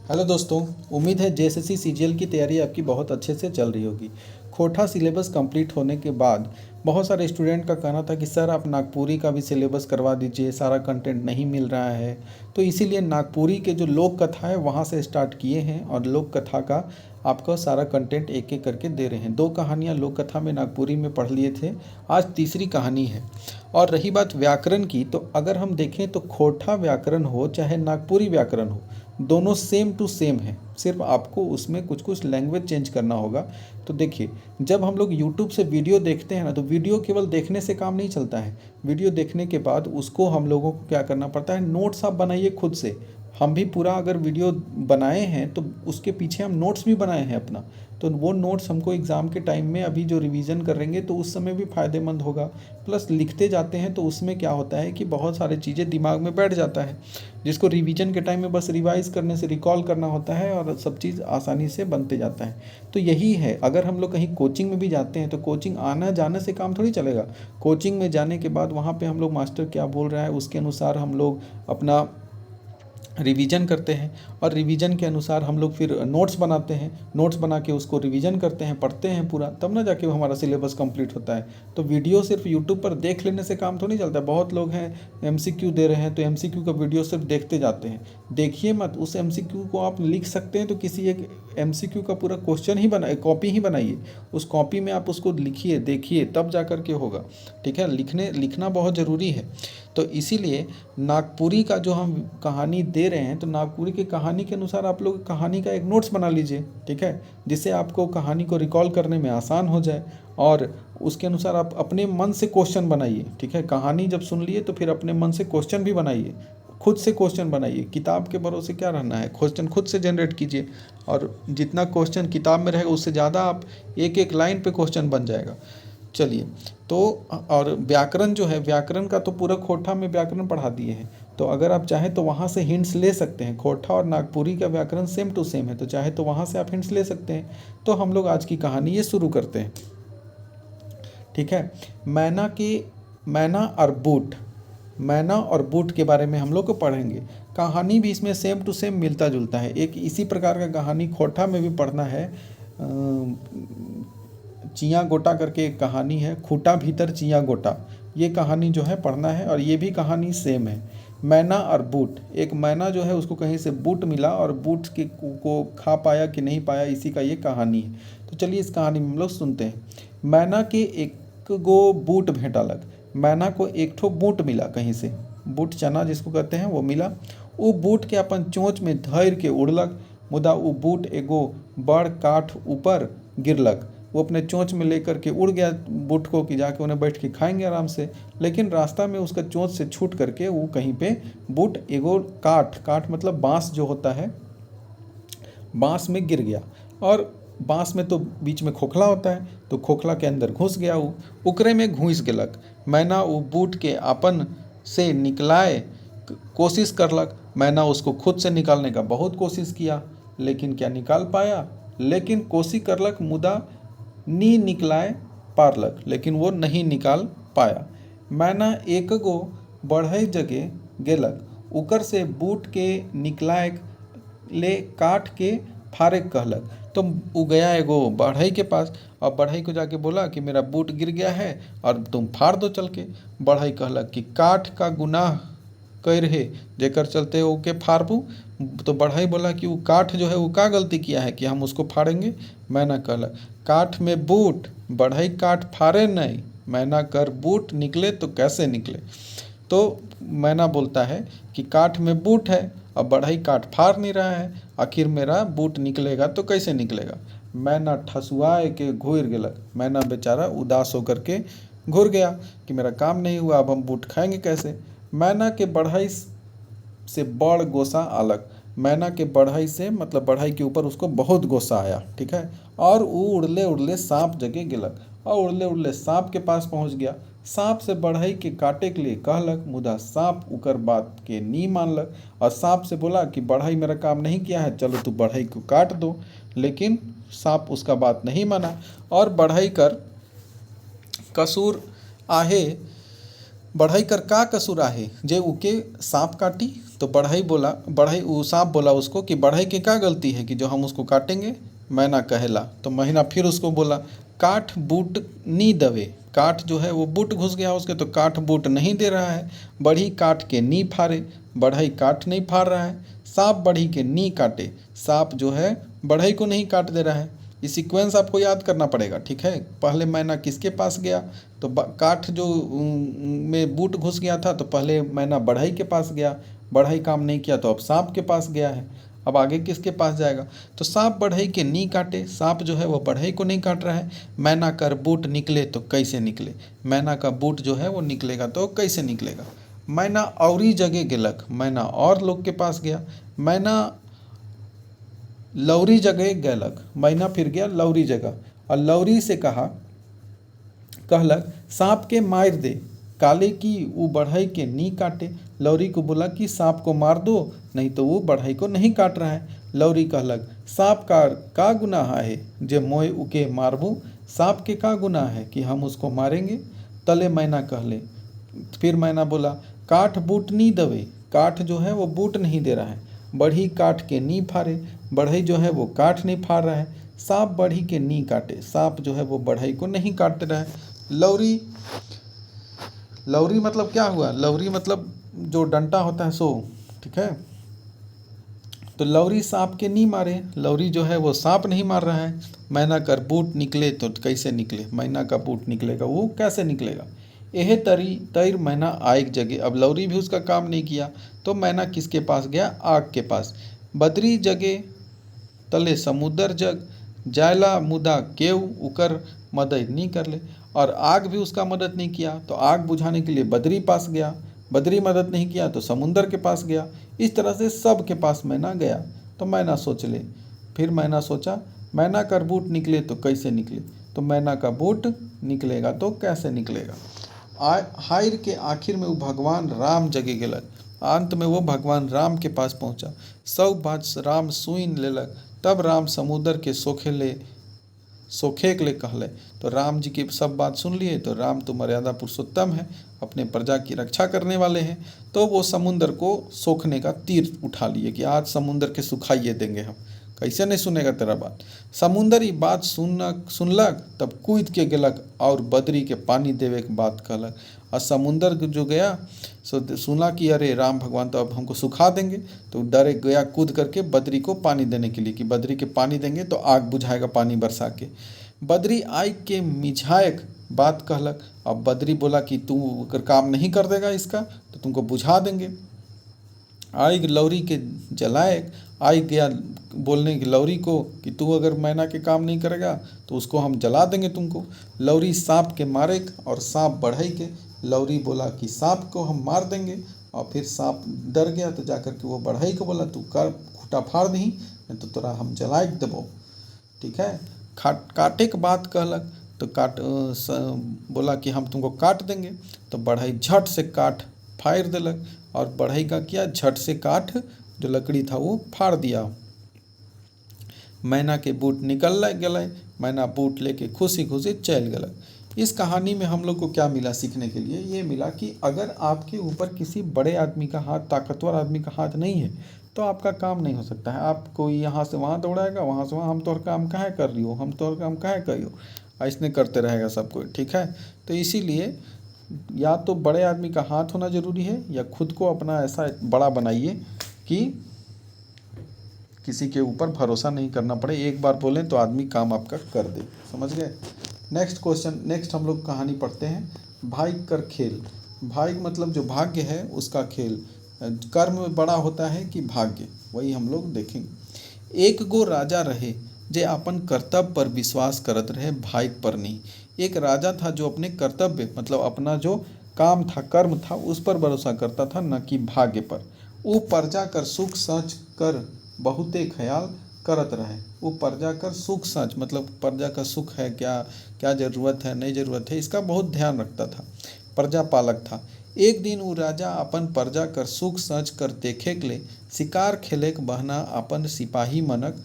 Hello दोस्तों। उम्मीद है जेएसएससी सीजीएल की तैयारी आपकी बहुत अच्छे से चल रही होगी। कोटा सिलेबस कंप्लीट होने के बाद बहुत सारे स्टूडेंट का कहना था कि सर आप नागपुरी का भी सिलेबस करवा दीजिए, सारा कंटेंट नहीं मिल रहा है। तो इसीलिए नागपुरी के जो लोक कथा है वहाँ से स्टार्ट किए हैं और लोक कथा का आपको सारा कंटेंट एक एक करके दे रहे हैं। 2 कहानियाँ लोक कथा में नागपुरी में पढ़ लिए थे, आज तीसरी कहानी है। और रही बात व्याकरण की, तो अगर हम देखें तो खोटा व्याकरण हो चाहे नागपुरी व्याकरण हो, दोनों सेम टू सेम है, सिर्फ आपको उसमें कुछ कुछ लैंग्वेज चेंज करना होगा। तो देखिए, जब हम लोग यूट्यूब से वीडियो देखते हैं ना, तो वीडियो केवल देखने से काम नहीं चलता है। वीडियो देखने के बाद उसको हम लोगों को क्या करना पड़ता है, नोट्स आप बनाइए खुद से। हम भी पूरा अगर वीडियो बनाए हैं तो उसके पीछे हम नोट्स भी बनाए हैं अपना, तो वो नोट्स हमको एग्ज़ाम के टाइम में अभी जो रिवीजन करेंगे तो उस समय भी फ़ायदेमंद होगा। प्लस लिखते जाते हैं तो उसमें क्या होता है कि बहुत सारी चीज़ें दिमाग में बैठ जाता है, जिसको रिवीजन के टाइम में बस रिवाइज़ करने से रिकॉल करना होता है और सब चीज़ आसानी से बनते जाता है। तो यही है, अगर हम लोग कहीं कोचिंग में भी जाते हैं तो कोचिंग आना जाने से काम थोड़ी चलेगा। कोचिंग में जाने के बाद वहाँ पे हम लोग मास्टर क्या बोल रहा है उसके अनुसार हम लोग अपना रिवीजन करते हैं और रिवीजन के अनुसार हम लोग फिर नोट्स बनाते हैं। नोट्स बना के उसको रिवीजन करते हैं, पढ़ते हैं पूरा, तब ना जाके हमारा सिलेबस कंप्लीट होता है। तो वीडियो सिर्फ यूट्यूब पर देख लेने से काम तो नहीं चलता। बहुत लोग हैं एमसीक्यू दे रहे हैं तो एमसीक्यू का वीडियो सिर्फ देखते जाते हैं। देखिए मत, उस एमसीक्यू को आप लिख सकते हैं तो किसी एक एमसीक्यू का पूरा क्वेश्चन ही बनाए, कॉपी ही बनाइए। उस कॉपी में आप उसको लिखिए, देखिए, तब जा कर के होगा। ठीक है, लिखना बहुत ज़रूरी है। तो इसीलिए नागपुरी का जो हम कहानी दे रहे हैं, तो नागपुरी की कहानी के अनुसार आप लोग कहानी का एक नोट्स बना लीजिए। ठीक है, जिससे आपको कहानी को रिकॉल करने में आसान हो जाए और उसके अनुसार आप अपने मन से क्वेश्चन बनाइए। ठीक है, कहानी जब सुन लिए तो फिर अपने मन से क्वेश्चन भी बनाइए, खुद से क्वेश्चन बनाइए। किताब के भरोसे क्या रहना है, क्वेश्चन खुद से जनरेट कीजिए और जितना क्वेश्चन किताब में रहेगा उससे ज़्यादा आप एक एक लाइन पे क्वेश्चन बन जाएगा। चलिए, तो और व्याकरण जो है, व्याकरण का तो पूरा खोटा में व्याकरण पढ़ा दिए हैं। तो अगर आप चाहें तो वहाँ से हिंट्स ले सकते हैं। खोटा और नागपुरी का व्याकरण सेम टू सेम है, तो चाहे तो वहाँ से आप हिंट्स ले सकते हैं। तो हम लोग आज की कहानी ये शुरू करते हैं। ठीक है, मैना और बूट, मैना और बूट के बारे में हम लोग को पढ़ेंगे। कहानी भी इसमें सेम टू सेम मिलता जुलता है। एक इसी प्रकार का कहानी खोटा में भी पढ़ना है। चियाँ गोटा करके एक कहानी है, खूटा भीतर चियाँ गोटा, ये कहानी जो है पढ़ना है और ये भी कहानी सेम है। मैना और बूट, एक मैना जो है उसको कहीं से बूट मिला और बूट के को खा पाया कि नहीं पाया, इसी का ये कहानी है। तो चलिए इस कहानी में हम लोग सुनते हैं। मैना के एक गो बूट भेंटालक, मैना को एक ठो बूट मिला कहीं से, बूट चना जिसको कहते हैं वो मिला। वो बूट के अपन चोंच में धैर के उड़लक, मुदा वो बूट एगो बड़ काठ ऊपर गिरलक। वो अपने चोंच में लेकर के उड़ गया बूट को कि जाके उन्हें बैठ के खाएंगे आराम से, लेकिन रास्ता में उसका चोंच से छूट करके वो कहीं पे बूट एगो काठ मतलब बांस जो होता है, बांस में गिर गया। और बांस में तो बीच में खोखला होता है, तो खोखला के अंदर घुस गया वो, उकरे में घुस गेलक। मैना वो बूट के अपन से निकलाए कोशिश करलक। मैना उसको खुद से निकालने का बहुत कोशिश किया, लेकिन क्या निकाल पाया, लेकिन कोशिश करलक मुदा नी निकलाए पारलक, लेकिन वो नहीं निकाल पाया। मैना एक गो बढ़ई जगह गेलक, उकर से बूट के निकलाए ले काट के फारे कहलक। तो वो गया एगो बढ़ई के पास और बढ़ई को जाके बोला कि मेरा बूट गिर गया है और तुम फाड़ दो चल के। बढ़ई कहलक कि काठ का गुनाह कर है जेकर चलते ओके फाड़बू। तो बढ़ई बोला कि वो काठ जो है वो का गलती किया है कि हम उसको फाड़ेंगे। मैना कहलक काठ में बूट, बढ़ई काठ फाड़े नहीं, मैना कर बूट निकले तो कैसे निकले। तो मैना बोलता है कि काठ में बूट है और बढ़ई काठ फाड़ नहीं रहा है, आखिर मेरा बूट निकलेगा तो कैसे निकलेगा। मैना ठसुआए के घूर गेलक, मैना बेचारा उदास होकर के घूर गया कि मेरा काम नहीं हुआ, अब हम बूट खाएंगे कैसे। मैना के बढ़ई से बड़ गोसा आलक, मैना के बढ़ई से मतलब बढ़ई के ऊपर उसको बहुत गोसा आया। ठीक है, और वो उड़ले उड़ले सांप जगह गेलक और उड़ले उड़ले सांप के पास पहुंच गया। सांप से बढ़ई के काटे के लिए कहलक, मुदा सांप उकर बात के नी मानलक और सांप से बोला कि बढ़ई मेरा काम नहीं किया है, चलो तू बढ़ई को काट दो। लेकिन सांप उसका बात नहीं माना और बढ़ई कर कसूर आहे, बढ़ई कर का कसूर आहे जे उके सांप काटी। तो बढ़ई वो सांप बोला उसको कि बढ़ई के क्या गलती है कि जो हम उसको काटेंगे। मैना कहेला तो मैना फिर उसको बोला काठ बूट नी दवे। काठ जो है वो बूट घुस गया उसके, तो काठ बूट नहीं दे रहा है। बढ़ी काट के नी फाड़े, बढ़ई काठ नहीं फाड़ रहा है। सांप बढ़ी के नी काटे, सांप जो है बढ़ई को नहीं काट दे रहा है। ये सीक्वेंस आपको याद करना पड़ेगा, ठीक है। पहले मैना किसके पास गया, तो काठ जो में बूट घुस गया था, तो पहले मैना बढ़ई के पास गया, बढ़ई काम नहीं किया तो अब सांप के पास गया है। अब आगे किसके पास जाएगा, तो सांप बढ़ई के नी काटे, सांप जो है वो बढ़ई को नहीं काट रहा है। मैना कर बूट निकले तो कैसे निकले, मैना का बूट जो है वो निकलेगा तो कैसे निकलेगा। मैना औरी जगह गेलक, मैना और लोग के पास गया। मैना लौरी जगह गैलक, मैना फिर गया लौरी जगह और लौरी से कहलक सांप के मार दे, काले की वो बढ़ई के नी काटे। लौरी को बोला कि सांप को मार दो, नहीं तो वो बढ़ई को नहीं काट रहा है। लौरी कहलक सांप का गुनाह है जे मोय उके मारबू, सांप के का गुनाह है कि हम उसको मारेंगे। तले मैना कहले, फिर मैना बोला काठ बूट नी दवे, काठ जो है वो बूट नहीं दे रहा है। बढ़ी काट के नी फाड़े, बढ़ई जो है वो काठ नहीं फाड़ रहा है। सांप बढ़ी के नी काटे, सांप जो है वो बढ़ई को नहीं काट रहा है। लौरी लौरी मतलब क्या हुआ, लौरी मतलब जो डंटा होता है सो, ठीक है। तो लौरी सांप के नहीं मारे, लौरी जो है वो सांप नहीं मार रहा है। मैना कर बूट निकले तो कैसे निकले, मैना का बूट निकलेगा वो कैसे निकलेगा। यह तैर मैना आग जगे, अब लौरी भी उसका काम नहीं किया तो मैना किसके पास गया, आग के पास। बदरी जगे तले समुद्र जग, जायला मुदा केव उकर मदद नहीं कर ले, और आग भी उसका मदद नहीं किया तो आग बुझाने के लिए बदरी पास गया, बदरी मदद नहीं किया तो समुंदर के पास गया। इस तरह से सब के पास मैना गया। तो मैना सोच ले, फिर मैना सोचा मैना कर बूट निकले तो कैसे निकले, तो मैना का बूट निकलेगा तो कैसे निकलेगा। हायर के आखिर में वो भगवान राम जगे गेलक, अंत में वो भगवान राम के पास पहुंचा। सब बात राम सुन लेलक, तब राम समुद्र के सोखे के लिए कहले। तो राम जी की सब बात सुन लिए, तो राम तो मर्यादा पुरुषोत्तम है, अपने प्रजा की रक्षा करने वाले हैं। तो वो समुद्र को सोखने का तीर उठा लिए कि आज समुद्र के सुखाइए देंगे हम। कैसे नहीं सुनेगा तेरा बात। समुंदर ये बात सुनलक तब कूद के गेलक और बदरी के पानी देवे के बात कहलक। और समुंदर जो गया सुना कि अरे राम भगवान तो अब हमको सुखा देंगे, तो डरे गया कूद करके बदरी को पानी देने के लिए कि बदरी के पानी देंगे तो आग बुझाएगा पानी बरसा के। बदरी आग के मिझाएक बात कहलक। अब बदरी बोला कि तू अगर काम नहीं कर देगा इसका तो तुमको बुझा देंगे। आग लौरी के जलाए, आग गया बोलने की लौरी को कि तू अगर मैना के काम नहीं करेगा तो उसको हम जला देंगे तुमको। लौरी सांप के मारे और सांप बढ़ई के। लौरी बोला कि सांप को हम मार देंगे, और फिर सांप डर गया तो जाकर के वो बढ़ई को बोला तू कर खूटा फाड़ दी नहीं तो तोरा हम जलाए देबो, ठीक है। काटे के बात कहलक तो बोला कि हम तुमको काट देंगे। तो बढ़ई झट से काट फाड़ देलक, और बढ़ई का किया झट से काठ जो लकड़ी था वो फाड़ दिया। मैना के बूट निकल गए, मैना बूट लेके खुशी खुशी चल गलक। इस कहानी में हम लोग को क्या मिला सीखने के लिए, ये मिला कि अगर आपके ऊपर किसी बड़े आदमी का हाथ, ताकतवर आदमी का हाथ नहीं है तो आपका काम नहीं हो सकता है। आप कोई यहाँ से वहाँ दौड़ाएगा, वहाँ से वहाँ, हम तोहर काम काहे कर रही हो, हम तोहर काम काहे करियो, ऐसने करते रहेगा सब कोई, ठीक है। तो इसीलिए या तो बड़े आदमी का हाथ होना ज़रूरी है, या खुद को अपना ऐसा बड़ा बनाइए कि किसी के ऊपर भरोसा नहीं करना पड़े। एक बार बोलें तो आदमी काम आपका कर दे, समझ गए। नेक्स्ट क्वेश्चन, नेक्स्ट हम लोग कहानी पढ़ते हैं। भाग्य कर खेल। भाग्य मतलब जो भाग्य है उसका खेल। कर्म बड़ा होता है कि भाग्य, वही हम लोग देखेंगे। एक गो राजा रहे जे अपन कर्तव्य पर विश्वास करत रहे, भाग्य पर नहीं। एक राजा था जो अपने कर्तव्य मतलब अपना जो काम था, कर्म था, उस पर भरोसा करता था, न कि भाग्य पर। वो प्रजा कर सुख सच कर बहुते ख्याल करत रहे। वो प्रजा कर सुख सच मतलब प्रजा का सुख है क्या, क्या ज़रूरत है नहीं ज़रूरत है, इसका बहुत ध्यान रखता था, प्रजा पालक था। एक दिन वो राजा अपन प्रजा कर सुख सच कर देखे के लिए शिकार खेले के बहना अपन सिपाही मनक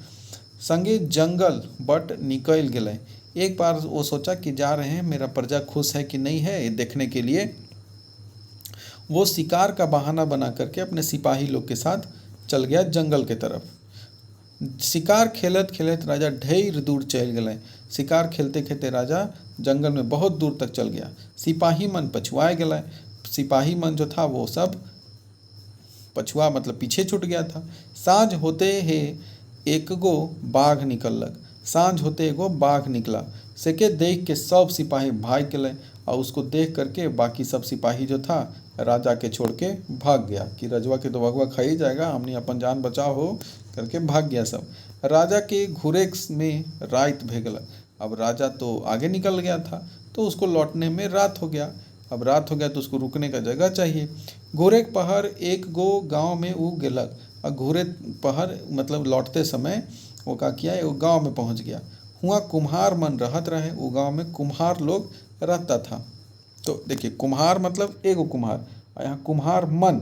संगे जंगल बट निकल गए। एक बार वो सोचा कि जा रहे हैं, मेरा प्रजा खुश है कि नहीं है ये देखने के लिए। वो शिकार का बहाना बना करके अपने सिपाही लोग के साथ चल गया जंगल के तरफ। शिकार खेलत खेलत राजा ढेर दूर चल गए। शिकार खेलते खेलते राजा जंगल में बहुत दूर तक चल गया। सिपाही मन पछुआए गए। सिपाही मन जो था वो सब पछुआ मतलब पीछे छूट गया था। साँझ होते ही एक गो बाघ निकलक। साँझ होते एगो बाघ निकला। सेके देख के सब सिपाही भाग गए और उसको देख करके बाकी सब सिपाही जो था राजा के छोड़ के भाग गया कि रजवा के तो भगवा खा ही जाएगा, हमने अपन जान बचाव हो करके भाग गया सब। राजा के घुरे में रात भेगल। अब राजा तो आगे निकल गया था तो उसको लौटने में रात हो गया। अब रात हो गया तो उसको रुकने का जगह चाहिए। घोरे पहर एक गो गांव में वो गेलक और घोरे पहर मतलब लौटते समय वो का किया वो गांव में पहुंच गया। हुआ कुम्हार मन रहत रहे। वो गांव में कुम्हार लोग रहता था। तो देखिए कुम्हार मतलब एगो कुम्हार, और यहाँ कुम्हार मन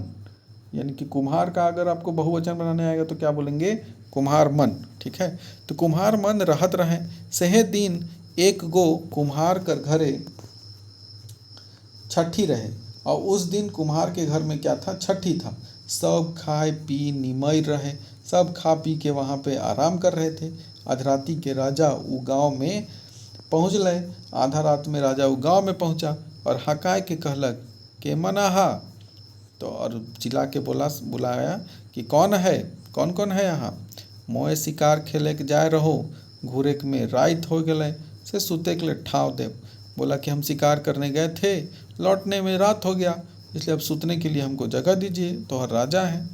यानी कि कुम्हार का अगर आपको बहुवचन बनाने आएगा तो क्या बोलेंगे, कुम्हार मन। ठीक है, तो कुम्हार मन रहत रहे। सेहे दिन एक गो कुम्हार कर घरे छठी रहे और उस दिन कुम्हार के घर में क्या था, छठी था। सब खाए पी निमय रहे, सब खा पी के वहाँ पे आराम कर रहे थे। आधराती के राजा वो गाँव में पहुँच गए। आधा रात में राजा वो गाँव में पहुँचा और हकाय के कहलक के मना हा। तो और चिल्ला के बुलाया कि कौन है, कौन कौन है यहाँ। मोए शिकार खेले के जाए रहो, घूरे में रात हो गए से सुते के लिए ठाव दे। बोला कि हम शिकार करने गए थे, लौटने में रात हो गया, इसलिए अब सुतने के लिए हमको जगह दीजिए। तो हर राजा हैं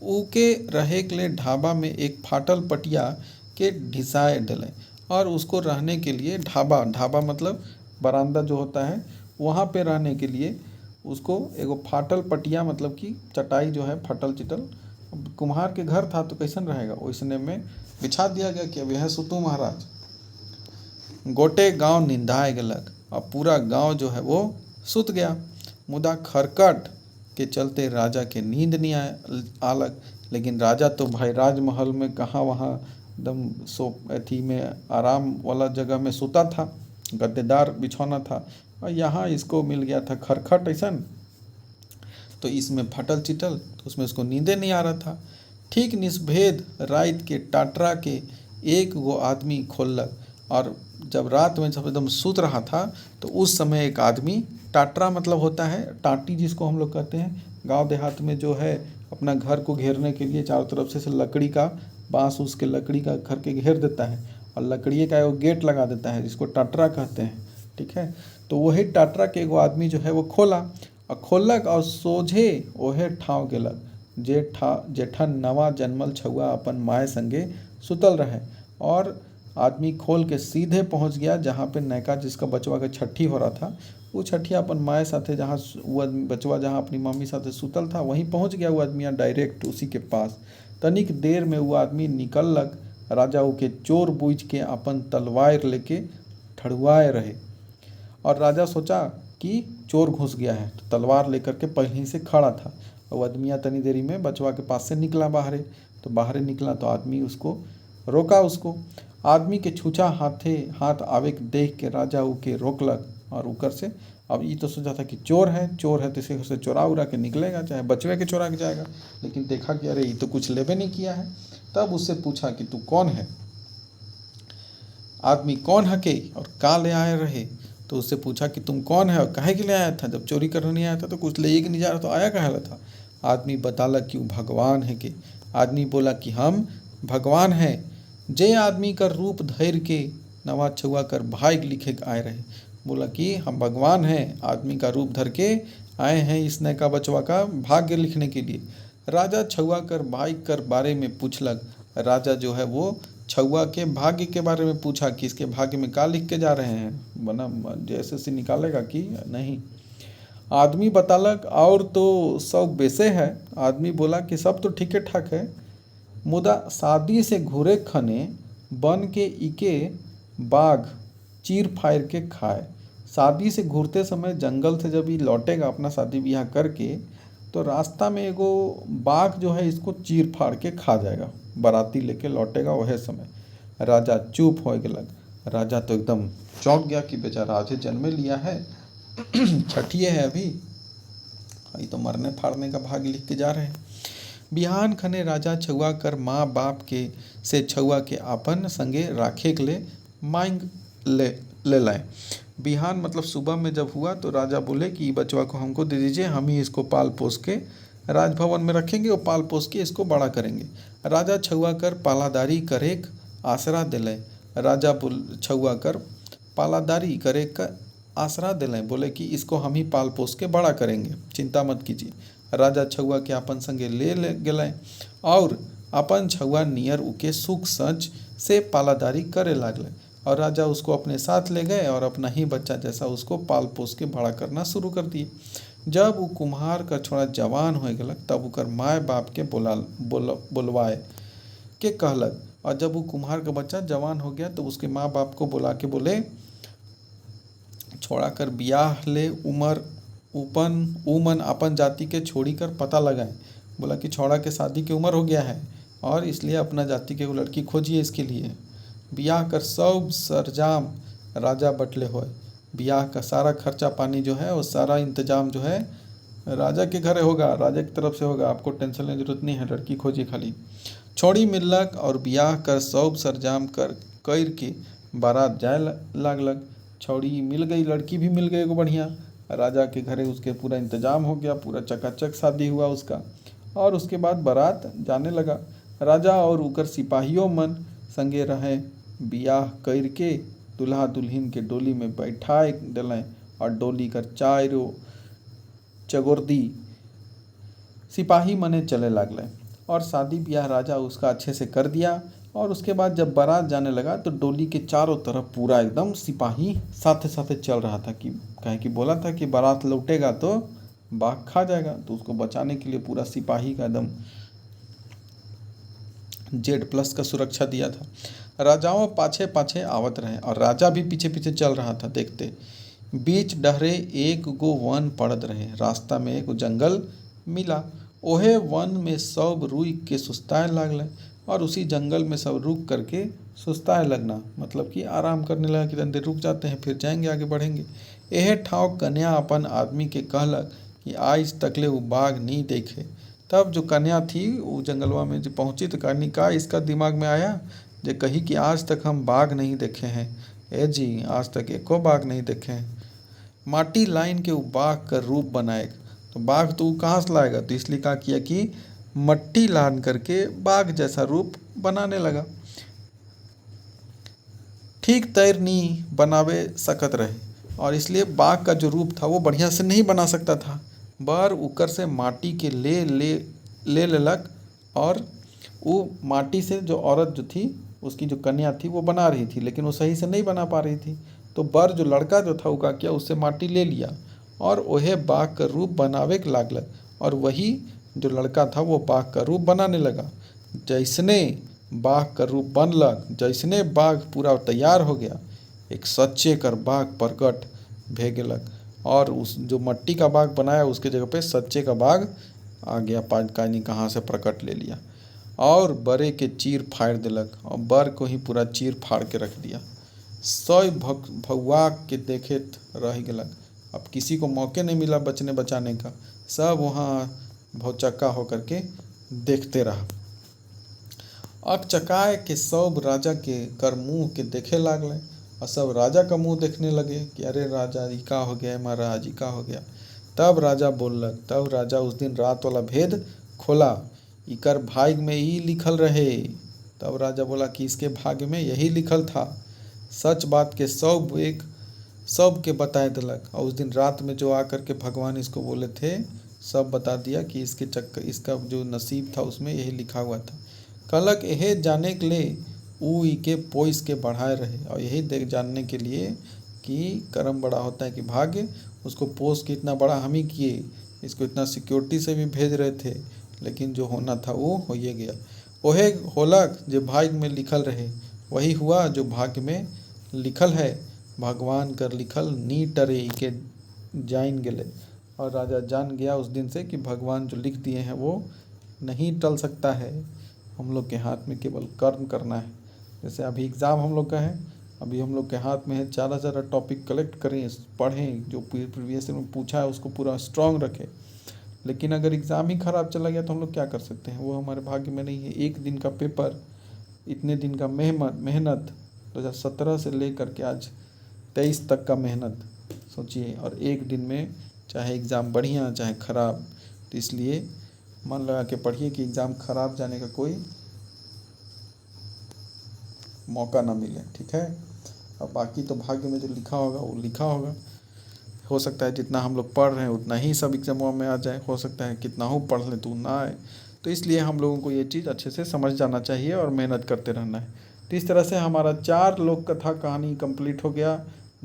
ऊके रहे के लिए ढाबा में एक फाटल पटिया के ढिसाए डले और उसको रहने के लिए ढाबा, ढाबा मतलब बरामदा जो होता है, वहाँ पे रहने के लिए उसको एगो फाटल पटिया मतलब कि चटाई जो है फटल चिटल, कुम्हार के घर था तो कैसन रहेगा वैसने में बिछा दिया गया कि अब यह सुतू महाराज। गोटे गांव निंदाए गलक और पूरा गांव जो है वो सुत गया। मुदा खरकट के चलते राजा के नींद नहीं आलक। लेकिन राजा तो भाई राजमहल में कहाँ, वहाँ एकदम सो अथी में आराम वाला जगह में सोता था, गद्देदार बिछौना था, और यहाँ इसको मिल गया था खरखट ऐसन, तो इसमें फटल चिटल, तो उसमें उसको नींदे नहीं आ रहा था। ठीक निस्भेद रात के टाटरा के एक गो आदमी खोलक और जब रात में जब एकदम सूत रहा था तो उस समय एक आदमी, टाटरा मतलब होता है टाटी जिसको हम लोग कहते हैं, गांव देहात में जो है अपना घर को घेरने के लिए चारों तरफ से लकड़ी का बांस उसके लकड़ी का घर के घेर देता है और लकड़ी का वो गेट लगा देता है जिसको टाटरा कहते हैं। ठीक है, तो वही टाटरा के एगो आदमी जो है वो खोला और खोलक और सोझे ओहे ठाव गेलक जेठा नवा जन्मल छुआ अपन माए संगे सुतल रहे। और आदमी खोल के सीधे पहुंच गया जहाँ पे नैका जिसका बचवा का छठी हो रहा था, वो छठिया अपन माए साथे जहाँ वो बचवा जहाँ अपनी मम्मी साथे सुतल था वहीं पहुंच गया वो आदमी डायरेक्ट उसी के पास। तनिक देर में वो आदमी निकलक। राजा के चोर बूझ के अपन तलवार लेके ठड़ुआए रहे और राजा सोचा कि चोर घुस गया है तो तलवार लेकर के पहले ही से खड़ा था। और आदमिया तनी देरी में बचवा के पास से निकला बाहरे, तो बाहरे निकला तो आदमी उसको रोका। उसको आदमी के छूछा हाथ आवे के देख के राजा के रोकलक और ऊपर से अब ये तो सोचा था कि चोर है तो इसे घर से चोरा उरा के निकलेगा, चाहे बचवे के चोरा के जाएगा। लेकिन देखा कि अरे ये तो कुछ लेबे नहीं किया है। तब उससे पूछा कि तू कौन है, आदमी कौन है के और का ले आए रहे। तो उससे पूछा कि तुम कौन है और काहे के लिए आया था, जब चोरी करने नहीं आया था तो कुछ ले के नहीं जा रहा तो आया कहे था। आदमी बताला कि वो भगवान है के। आदमी बोला कि हम भगवान हैं, जे आदमी का रूप धैर्य के नवा छुआ कर भाग लिखे के आए रहे। बोला कि हम भगवान हैं, आदमी का रूप धर के आए हैं इस नैका बचवा का भाग्य लिखने के लिए। राजा छुआ कर भाग कर बारे में पूछलक। राजा जो है वो छुआ के भाग्य के बारे में पूछा कि इसके भाग्य में क्या लिख के जा रहे हैं, बना जैसे से निकालेगा कि नहीं। आदमी बतालक और तो सब बेसे है। आदमी बोला कि सब तो ठीक ठाक है, मुदा शादी से घूरे खने बन के इके बाघ चीर फाड़ के खाए। शादी से घूरते समय जंगल से जब ये लौटेगा अपना शादी ब्याह करके तो रास्ता में एगो बाघ जो है इसको चीर फाड़ के खा जाएगा, बाराती लेके लौटेगा वह समय। राजा चुप हो गलक। राजा तो एकदम चौंक गया कि बेचारा आज जन्मे लिया है छठिए है अभी ये तो मरने फाड़ने का भाग लिख के जा रहे हैं। बिहान खने राजा छुआ कर माँ बाप के से छुआ के आपन संगे राखे के ले मांग ले लाए। बिहान मतलब सुबह में जब हुआ तो राजा बोले कि बचवा को हमको दे दीजिए, हम ही इसको पाल पोस के राजभवन में रखेंगे और पाल पोस के इसको बड़ा करेंगे। राजा छुआ कर पालादारी करे आसरा दिले। राजा छुआ कर पालादारी करे का आसरा दिलें, बोले कि इसको हम ही पाल पोस के बड़ा करेंगे, चिंता मत कीजिए। राजा छुआ के अपन संगे ले गए और अपन छुआ नियर उके सुख सच से पालादारी करे लागले और राजा उसको अपने साथ ले गए और अपना ही बच्चा जैसा उसको पाल पोस के बड़ा करना शुरू कर दिए। जब वो कुम्हार का छोड़ा जवान हो गलक तब उकर माए बाप के बुलवाए के कहलक, और जब वो कुम्हार का बच्चा जवान हो गया तो उसके माँ बाप को बुला के बोले छोड़ा कर बियाह ले उमन अपन जाति के छोड़ी कर पता लगाएं। बोला कि छोड़ा के शादी की उम्र हो गया है और इसलिए अपना जाति के वो लड़की खोजिए इसके लिए। बियाह कर सब सरजाम राजा बटले होए। बियाह का सारा खर्चा पानी जो है वो सारा इंतजाम जो है राजा के घरे होगा, राजा की तरफ से होगा, आपको टेंशन लेने की जरूरत नहीं है, लड़की खोजिए खाली। छोड़ी मिललक और बियाह कर सब सरजाम कर के बारात जाए लागलक। छौड़ी मिल गई, लड़की भी मिल गई एगो बढ़िया, राजा के घरे उसके पूरा इंतजाम हो गया, पूरा चकाचक शादी हुआ उसका। और उसके बाद बारात जाने लगा। राजा और उकर सिपाहियों मन संगे रहे, बियाह कर के दुल्हा दुल्हन के डोली में बैठाए दिलें और डोली कर चारों चगोर्दी सिपाही मने चले लागले और शादी ब्याह राजा उसका अच्छे से कर दिया। और उसके बाद जब बारात जाने लगा तो डोली के चारों तरफ पूरा एकदम सिपाही साथे साथे चल रहा था कि कहे कि बोला था कि बारात लौटेगा तो बाघ खा जाएगा, तो उसको बचाने के लिए पूरा सिपाही का एकदम Z+ का सुरक्षा दिया था। राजाओं पाछे पाछे आवत रहे और राजा भी पीछे पीछे चल रहा था। देखते बीच डहरे एक गो वन पड़त रहे, रास्ता में एक जंगल मिला। ओहे वन में सब रुक के सुस्ताए लागले और उसी जंगल में सब रुक करके सुस्ताए लगना मतलब कि आराम करने लगा कि देर रुक जाते हैं फिर जाएंगे आगे बढ़ेंगे। यह ठाव कन्या अपन आदमी के कहलक कि आज तकले वो बाघ नहीं देखे। तब जो कन्या थी वो जंगलवा में जो पहुंची तो कहनी का इसका दिमाग में आया जो कही कि आज तक हम बाघ नहीं देखे हैं। ए जी आज तक एको बाघ नहीं देखे हैं। माटी लाइन के वो बाघ का रूप बनाएगा, तो बाघ तो कहाँ से लाएगा, तो इसलिए क्या किया कि मट्टी लान करके बाघ जैसा रूप बनाने लगा। ठीक तैरनी बनावे सकत रहे और इसलिए बाघ का जो रूप था वो बढ़िया से नहीं बना सकता था। बार उकर से माटी के ले लेलक और वो माटी से जो औरत जो थी उसकी जो कन्या थी वो बना रही थी, लेकिन वो सही से नहीं बना पा रही थी। तो बर जो लड़का जो था वो क्या किया, उससे माटी ले लिया और वह बाघ का रूप बनावे के लागलक और वही जो लड़का था वो बाघ का रूप बनाने लगा। जैसने बाघ का रूप बनलक, जैसने बाघ पूरा तैयार हो गया, एक सच्चे कर बाघ प्रकट भे गेलक और उस जो मट्टी का बाघ बनाया उसके जगह पे सच्चे का बाघ आ गया, पानी कहाँ से प्रकट ले लिया और बड़े के चीर फाड़ दिलक और बर को ही पूरा चीर फाड़ के रख दिया। सब भगवा के देखे रह गेलक, अब किसी को मौके नहीं मिला बचने बचाने का, सब वहाँ भौचक्का होकर के देखते रहा। अकचकाए के सब राजा के कर मुँह के देखे लागले और सब राजा का मुँह देखने लगे कि अरे राजा ई का हो गया, महाराज ई का हो गया। तब राजा बोललक, तब राजा उस दिन रात वाला भेद खोला, इकर भाग्य में ही लिखल रहे। तब राजा बोला कि इसके भाग्य में यही लिखल था। सच बात के सब के बताए दिलक और उस दिन रात में जो आकर के भगवान इसको बोले थे सब बता दिया कि इसका जो नसीब था उसमें यही लिखा हुआ था। कहलक यह जाने के लिए ऊ के पोइस के बढ़ाए रहे और यही देख जानने के लिए कि कर्म बड़ा होता है कि भाग्य उसको पोस के इतना बड़ा हम ही किए, इसको इतना सिक्योरिटी से भी भेज रहे थे, लेकिन जो होना था वो हो ये गया। ओहे होलक जो भाग्य में लिखल रहे वही हुआ जो भाग्य में लिखल है। भगवान कर लिखल नी टरे के जान गेले और राजा जान गया उस दिन से कि भगवान जो लिख दिए हैं वो नहीं टल सकता है। हम लोग के हाथ में केवल कर्म करना है। जैसे अभी एग्ज़ाम हम लोग का है, अभी हम लोग के हाथ में है ज़्यादा से ज़्यादा टॉपिक कलेक्ट करें, पढ़ें, जो प्रीवियस में पूछा है उसको पूरा स्ट्रॉन्ग रखें, लेकिन अगर एग्ज़ाम ही ख़राब चला गया तो हम लोग क्या कर सकते हैं, वो हमारे भाग्य में नहीं है। एक दिन का पेपर, इतने दिन का मेहनत 2017 से लेकर के आज 23 तक का मेहनत सोचिए, और एक दिन में चाहे एग्ज़ाम बढ़िया चाहे ख़राब। तो इसलिए मन लगा के पढ़िए कि एग्ज़ाम ख़राब जाने का कोई मौका ना मिले, ठीक है। अब बाकी तो भाग्य में जो लिखा होगा वो लिखा होगा। हो सकता है जितना हम लोग पढ़ रहे हैं उतना ही सब एग्जामों में आ जाए, हो सकता है कितना हो पढ़ लें तो ना आए। तो इसलिए हम लोगों को ये चीज़ अच्छे से समझ जाना चाहिए और मेहनत करते रहना है। तो इस तरह से हमारा 4 लोक कथा कहानी कंप्लीट हो गया।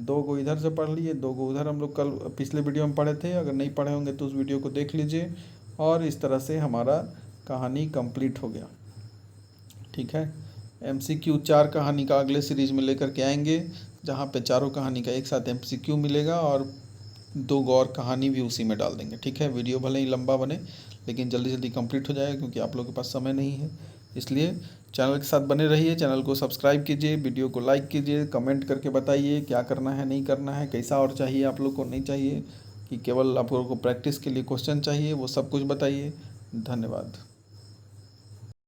2 गो इधर से पढ़ लिए, 2 गो उधर हम लोग कल पिछले वीडियो में पढ़े थे। अगर नहीं पढ़े होंगे तो उस वीडियो को देख लीजिए। और इस तरह से हमारा कहानी कंप्लीट हो गया, ठीक है। MCQ 4 कहानी का अगले सीरीज में लेकर के आएंगे, जहाँ पे चारों कहानी का एक साथ MCQ मिलेगा और 2 गो और कहानी भी उसी में डाल देंगे, ठीक है। वीडियो भले ही लंबा बने लेकिन जल्दी जल्दी कंप्लीट हो जाएगा, क्योंकि आप लोगों के पास समय नहीं है। इसलिए चैनल के साथ बने रहिए, चैनल को सब्सक्राइब कीजिए, वीडियो को लाइक कीजिए, कमेंट करके बताइए क्या करना है नहीं करना है, कैसा और चाहिए आप लोग को, नहीं चाहिए कि केवल आप लोगों को प्रैक्टिस के लिए क्वेश्चन चाहिए, वो सब कुछ बताइए। धन्यवाद।